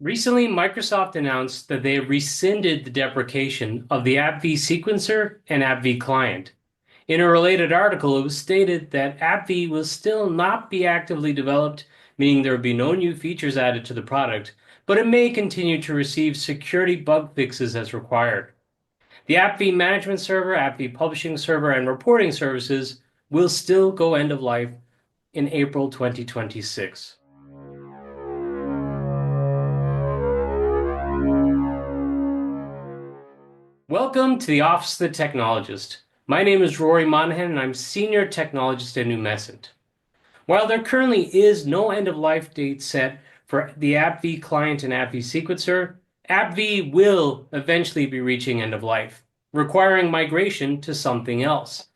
Recently, Microsoft announced that they have rescinded the deprecation of the AppV sequencer and AppV client. In a related article, it was stated that AppV will still not be actively developed, meaning there will be no new features added to the product, but it may continue to receive security bug fixes as required. The AppV management server, AppV publishing server, and reporting services will still go end of life in April 2026. Welcome to the Office of the Technologist. My name is Rory Monaghan, and I'm Senior Technologist at Numecent. While there currently is no end-of-life date set for the AppV client and AppV sequencer, AppV will eventually be reaching end of life, requiring migration to something else.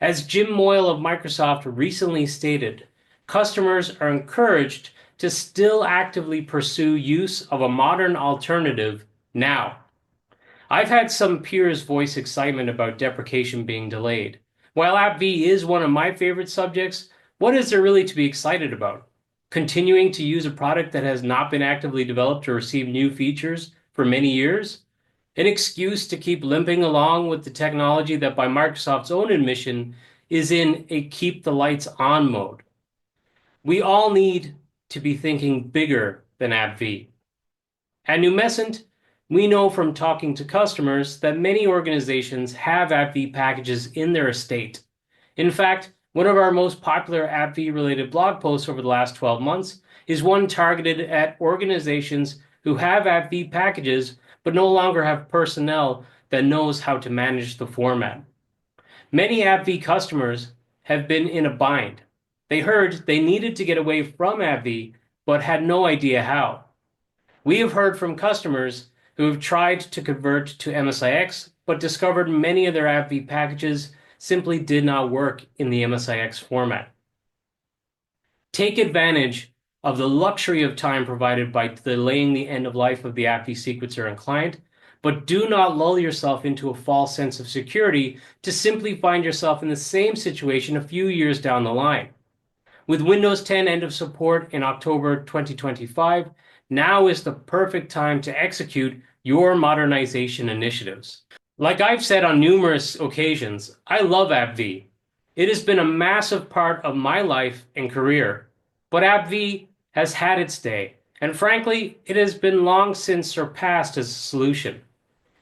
As Jim Moyle of Microsoft recently stated, customers are encouraged to still actively pursue use of a modern alternative now. I've had some peers voice excitement about deprecation being delayed. While AppV is one of my favorite subjects, what is there really to be excited about? Continuing to use a product that has not been actively developed or received new features for many years? An excuse to keep limping along with the technology that, by Microsoft's own admission, is in a keep the lights on mode. We all need to be thinking bigger than AppV. At Numecent, we know from talking to customers that many organizations have AppV packages in their estate. In fact, one of our most popular AppV-related blog posts over the last 12 months is one targeted at organizations who have AppV packages but no longer have personnel that knows how to manage the format. Many AppV customers have been in a bind. They heard they needed to get away from AppV but had no idea how. We have heard from customers who have tried to convert to MSIX, but discovered many of their AppV packages simply did not work in the MSIX format. Take advantage of the luxury of time provided by delaying the end of life of the AppV sequencer and client, but do not lull yourself into a false sense of security to simply find yourself in the same situation a few years down the line. With Windows 10 end of support in October 2025, now is the perfect time to execute your modernization initiatives. Like I've said on numerous occasions, I love AppV. It has been a massive part of my life and career, but AppV has had its day, and frankly, it has been long since surpassed as a solution.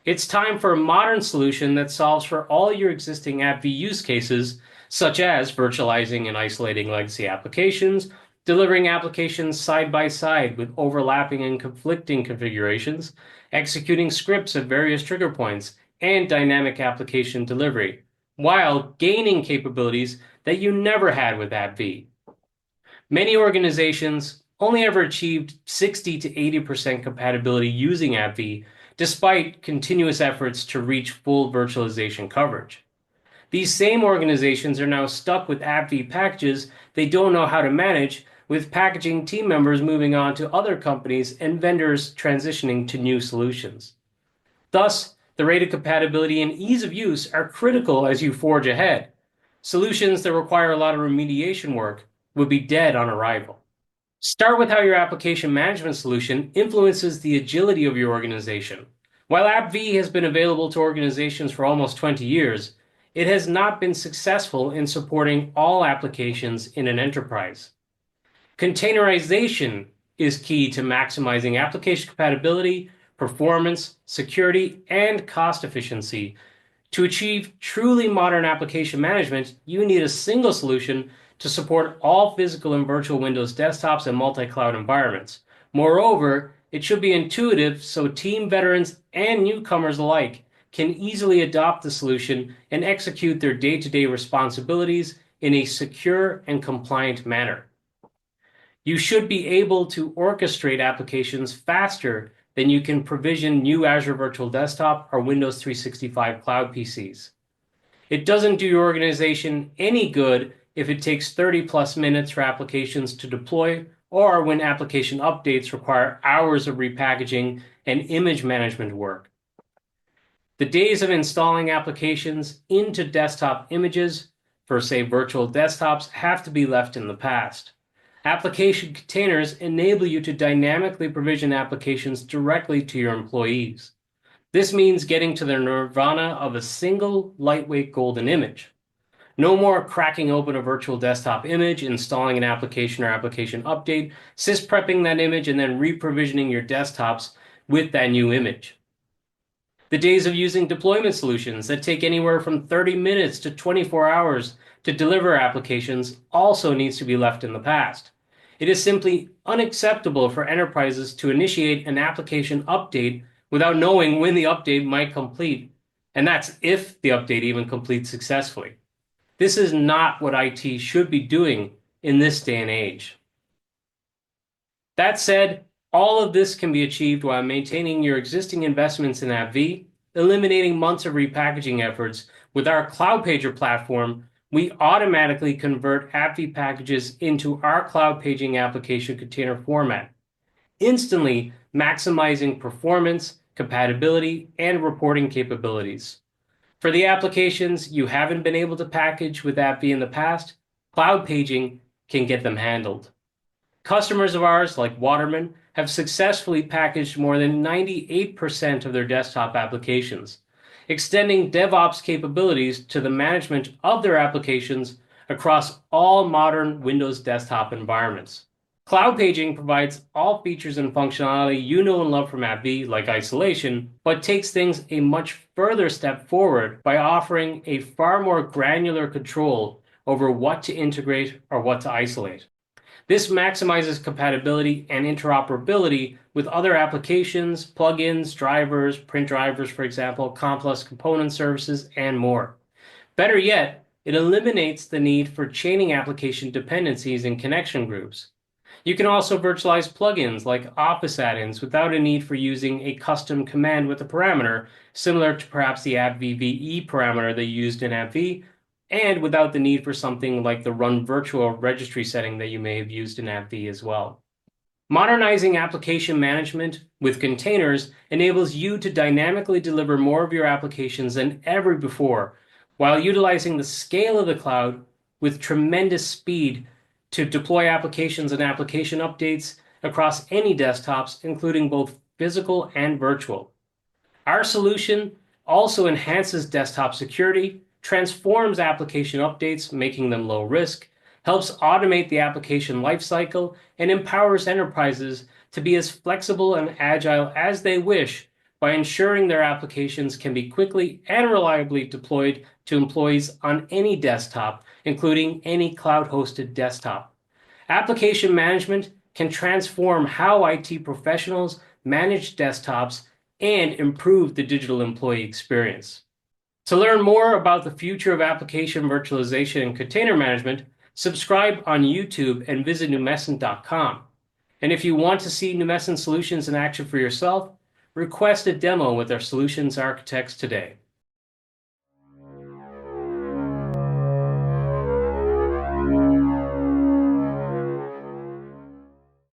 It's time for a modern solution that solves for all your existing AppV use cases, such as virtualizing and isolating legacy applications, delivering applications side by side with overlapping and conflicting configurations, executing scripts at various trigger points, and dynamic application delivery, while gaining capabilities that you never had with AppV. Many organizations only ever achieved 60 to 80% compatibility using AppV, despite continuous efforts to reach full virtualization coverage. These same organizations are now stuck with AppV packages they don't know how to manage, with packaging team members moving on to other companies and vendors transitioning to new solutions. Thus, the rate of compatibility and ease of use are critical as you forge ahead. Solutions that require a lot of remediation work would be dead on arrival. Start with how your application management solution influences the agility of your organization. While AppV has been available to organizations for almost 20 years, it has not been successful in supporting all applications in an enterprise. Containerization is key to maximizing application compatibility, performance, security, and cost efficiency. To achieve truly modern application management, you need a single solution to support all physical and virtual Windows desktops and multi-cloud environments. Moreover, it should be intuitive so team veterans and newcomers alike can easily adopt the solution and execute their day-to-day responsibilities in a secure and compliant manner. You should be able to orchestrate applications faster than you can provision new Azure Virtual Desktop or Windows 365 Cloud PCs. It doesn't do your organization any good if it takes 30 plus minutes for applications to deploy, or when application updates require hours of repackaging and image management work. The days of installing applications into desktop images for, say, virtual desktops have to be left in the past. Application containers enable you to dynamically provision applications directly to your employees. This means getting to the nirvana of a single lightweight golden image. No more cracking open a virtual desktop image, installing an application or application update, sysprepping that image, and then reprovisioning your desktops with that new image. The days of using deployment solutions that take anywhere from 30 minutes to 24 hours to deliver applications also needs to be left in the past. It is simply unacceptable for enterprises to initiate an application update without knowing when the update might complete, and that's if the update even completes successfully. This is not what IT should be doing in this day and age. That said, all of this can be achieved while maintaining your existing investments in AppV, eliminating months of repackaging efforts. With our Cloud Pager platform, we automatically convert AppV packages into our Cloud Paging application container format, instantly maximizing performance, compatibility, and reporting capabilities. For the applications you haven't been able to package with AppV in the past, Cloud Paging can get them handled. Customers of ours, like Waterman, have successfully packaged more than 98% of their desktop applications, extending DevOps capabilities to the management of their applications across all modern Windows desktop environments. Cloud Paging provides all features and functionality you know and love from AppV, like isolation, but takes things a much further step forward by offering a far more granular control over what to integrate or what to isolate. This maximizes compatibility and interoperability with other applications, plugins, drivers, print drivers, for example, complex component services, and more. Better yet, it eliminates the need for chaining application dependencies and connection groups. You can also virtualize plugins like Office add-ins without a need for using a custom command with a parameter, similar to perhaps the appvve parameter they used in AppV, and without the need for something like the run virtual registry setting that you may have used in AppV as well. Modernizing application management with containers enables you to dynamically deliver more of your applications than ever before, while utilizing the scale of the cloud with tremendous speed to deploy applications and application updates across any desktops, including both physical and virtual. Our solution also enhances desktop security, transforms application updates, making them low risk, helps automate the application lifecycle, and empowers enterprises to be as flexible and agile as they wish by ensuring their applications can be quickly and reliably deployed to employees on any desktop, including any cloud-hosted desktop. Application management can transform how IT professionals manage desktops and improve the digital employee experience. To learn more about the future of application virtualization and container management, subscribe on YouTube and visit Numecent.com. And if you want to see Numecent solutions in action for yourself, request a demo with our solutions architects today.